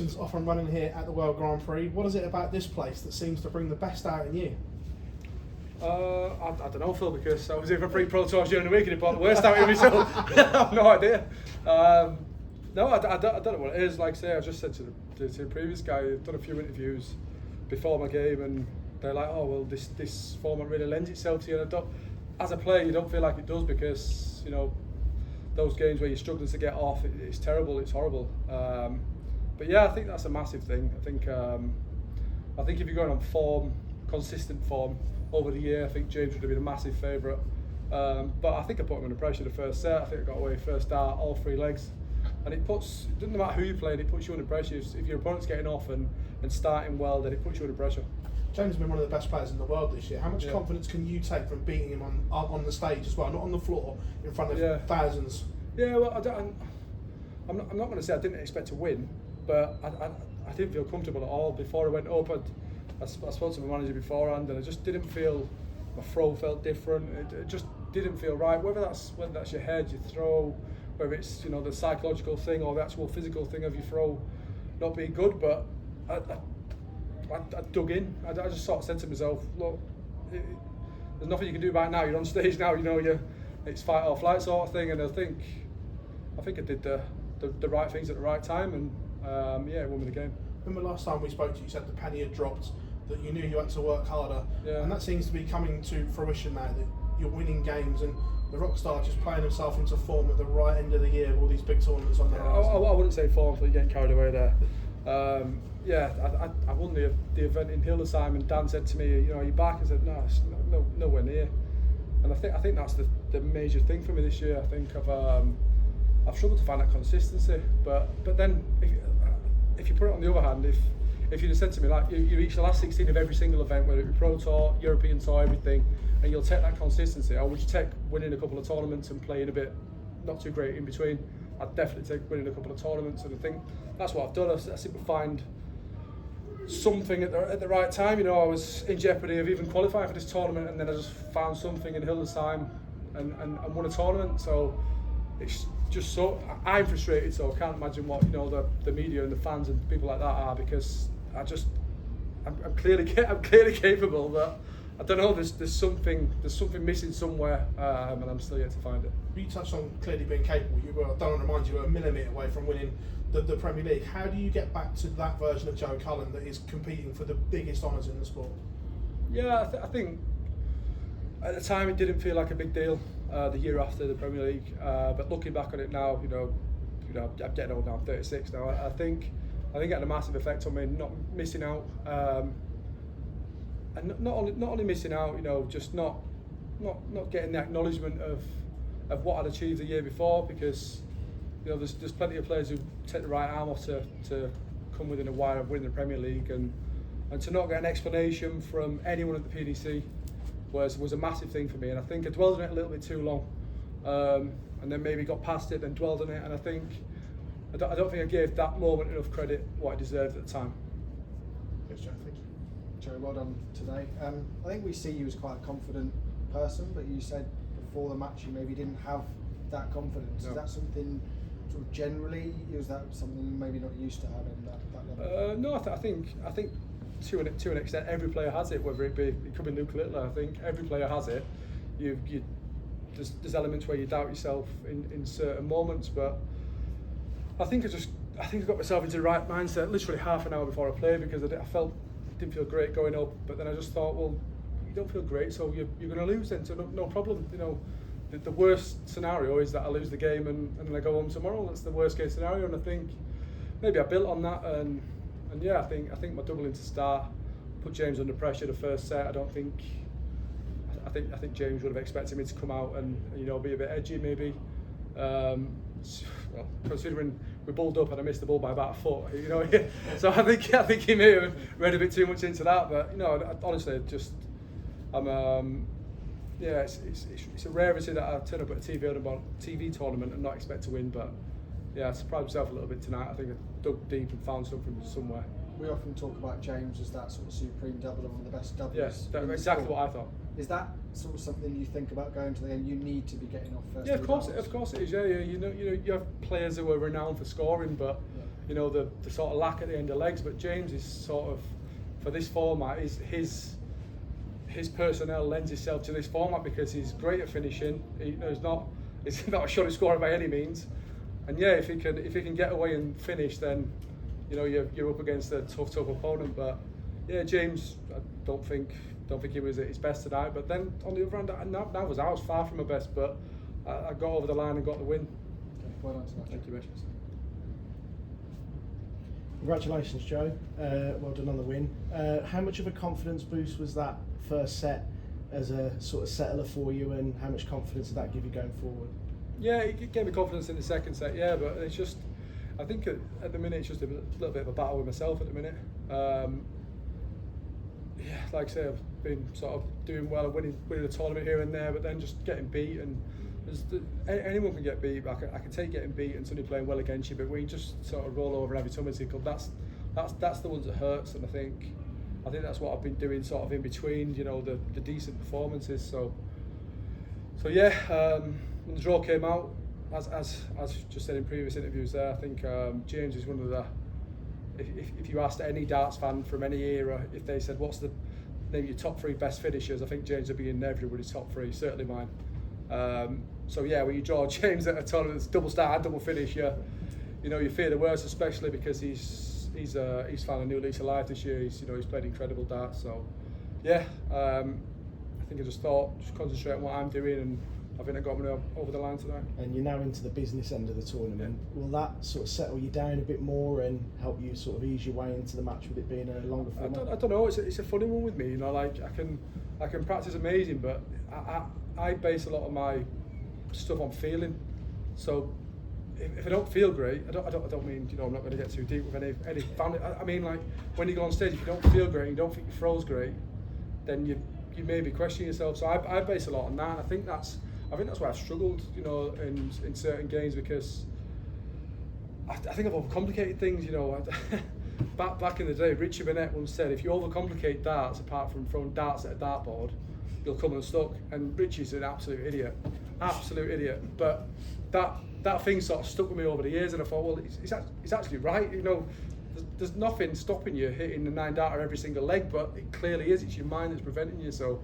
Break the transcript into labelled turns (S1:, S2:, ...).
S1: Off and running here at the World Grand Prix. What is it about this place that seems to bring the best out in you?
S2: I don't know, Phil, because I was here for 3 Pro Tours during the week and it brought the worst out of me, so I have no idea. No, I don't know what it is. Like I say, I just said to the previous guy, I've done a few interviews before my game and they're like, oh, well, this format really lends itself to you. And as a player, you don't feel like it does because, you know, those games where you're struggling to get off, it's terrible, it's horrible. But yeah, I think that's a massive thing. I think if you're going on form, consistent form over the year, I think James would have been a massive favourite. But I think I put him under pressure the first set. I think I got away first start, all 3 legs. And it doesn't matter who you're playing, it puts you under pressure. If your opponent's getting off and starting well, then it puts you under pressure.
S1: James has been one of the best players in the world this year. How much confidence can you take from beating him on the stage as well, not on the floor, in front of thousands?
S2: Yeah, well, I'm not going to say I didn't expect to win, but I didn't feel comfortable at all. Before I went up, I spoke to my manager beforehand, and I just didn't feel, my throw felt different. It just didn't feel right. Whether that's your head, your throw, whether it's, you know, the psychological thing or the actual physical thing of your throw not being good, but I dug in. I just sort of said to myself, look, there's nothing you can do about it now. You're on stage now. You know, it's fight or flight sort of thing, and I think I did the right things at the right time, and it won me the game.
S1: Remember last time we spoke to you, you said the penny had dropped, that you knew you had to work harder, and that seems to be coming to fruition now, that you're winning games and the rock star just playing himself into form at the right end of the year with all these big tournaments on the horizon.
S2: I wouldn't say form, so you're getting carried away there. I won the event in Hildesheim, and Dan said to me, you know, are you back? I said, no, it's nowhere near. And I think that's the major thing for me this year. I think I've struggled to find that consistency, but then if you put it on the other hand, if you'd have said to me, like, you reach the last 16 of every single event, whether it be Pro Tour, European Tour, everything, and you'll take that consistency, or would you take winning a couple of tournaments and playing a bit not too great in between? I'd definitely take winning a couple of tournaments, and I think that's what I've done. I seem to find something at the right time. You know, I was in jeopardy of even qualifying for this tournament, and then I just found something in Hildesheim and won a tournament. So it's just so, I'm frustrated, so I can't imagine what, you know, the media and the fans and people like that are, because I'm clearly capable, but I don't know, there's something missing somewhere, and I'm still yet to find it.
S1: You touched on clearly being capable. I don't want to remind you, you were a millimetre away from winning the Premier League. How do you get back to that version of Joe Cullen that is competing for the biggest honours in the sport?
S2: Yeah, I think at the time it didn't feel like a big deal, the year after the Premier League, but looking back on it now, you know, I'm getting old now, I'm 36 now. I think it had a massive effect on me, not missing out, and not only missing out, you know, just not getting the acknowledgement of what I'd achieved the year before, because, you know, there's plenty of players who take the right arm off to come within a wire of winning the Premier League, and to not get an explanation from anyone at the PDC was a massive thing for me. And I think I dwelled on it a little bit too long, and then maybe got past it, then dwelled on it, and I don't think I gave that moment enough credit what I deserved at the time.
S1: Yes, Joe, thank you.
S3: Joe, well done today. I think we see you as quite a confident person, but you said before the match you maybe didn't have that confidence.
S2: No.
S3: Is that something sort of generally, or is that something you're maybe not used to having that level?
S2: No, I think to an extent every player has it, whether it could be Luke Littler. I think every player has it. There's elements where you doubt yourself in certain moments, but I think I got myself into the right mindset literally half an hour before I played, because I didn't feel great going up, but then I just thought, well, you don't feel great, so you're going to lose then, so no problem. You know, the worst scenario is that I lose the game and then I go home tomorrow. That's the worst case scenario, and I think maybe I built on that, and yeah, I think my double into start put James under pressure the first set. I think James would have expected me to come out and, you know, be a bit edgy maybe. Well, considering we balled up and I missed the ball by about a foot, you know, so I think he may have read a bit too much into that. But, you know, honestly, just it's a rarity that I turn up at a TV tournament and not expect to win. But yeah, I surprised myself a little bit tonight. I think I dug deep and found something somewhere.
S3: We often talk about James as that sort of supreme doubler, one of the best doublers.
S2: Yes, that's exactly what I thought.
S3: Is that sort of something you think about going to the end? You need to be getting off first.
S2: Yeah, of course it is. Yeah, you know, you have players who are renowned for scoring, but you know, the sort of lack at the end of legs. But James is sort of, for this format, is his personnel lends itself to this format because he's great at finishing. He's not a shoddy scorer by any means. And yeah, if he can get away and finish, then you know you're up against a tough opponent. But yeah, James, I don't think he was at his best tonight. But then on the other hand, that was I was far from my best, but I got over the line and got the win.
S3: Okay, well done tonight.
S2: Thank you, Rich.
S4: Congratulations, Joe. Well done on the win. How much of a confidence boost was that first set as a sort of settler for you, and how much confidence did that give you going forward?
S2: Yeah, it gave me confidence in the second set, yeah, but it's just, I think at the minute it's just a little bit of a battle with myself at the minute. Yeah, like I say, I've been sort of doing well and winning a tournament here and there, but then just getting beat, and anyone can get beat. I can take getting beat and suddenly playing well against you, but when you just sort of roll over and have your tummy tickled, that's the ones that hurts. And I think that's what I've been doing sort of in between, you know, the decent performances. So yeah, when the draw came out, as just said in previous interviews there, I think James is one of the, if you asked any darts fan from any era, if they said what's the name your top 3 best finishers, I think James would be in everybody's top 3, certainly mine. So yeah, when you draw James at a tournament that's double start and double finish, you know you fear the worst, especially because he's found a new lease of life this year. He's played incredible darts. So yeah, I think I just thought concentrate on what I'm doing, and I think I got me over the line tonight.
S4: And you're now into the business end of the tournament. Yeah. Will that sort of settle you down a bit more and help you sort of ease your way into the match with it being a longer format?
S2: I don't know. It's a funny one with me. You know, like I can practice amazing, but I base a lot of my stuff on feeling. So if I don't feel great, I don't mean, you know, I'm not going to get too deep with any family. I mean, like when you go on stage, if you don't feel great, and you don't think your throw's great, then you may be questioning yourself. So I base a lot on that. And I think that's why I've struggled, you know, in certain games, because I think I've overcomplicated things, you know. Back in the day, Richie Burnett once said, if you overcomplicate darts, apart from throwing darts at a dartboard, you'll come unstuck. And Richie's an absolute idiot. But that thing sort of stuck with me over the years, and I thought, well, it's actually right, you know. There's nothing stopping you hitting the 9 darter every single leg, but it clearly is. It's your mind that's preventing you. So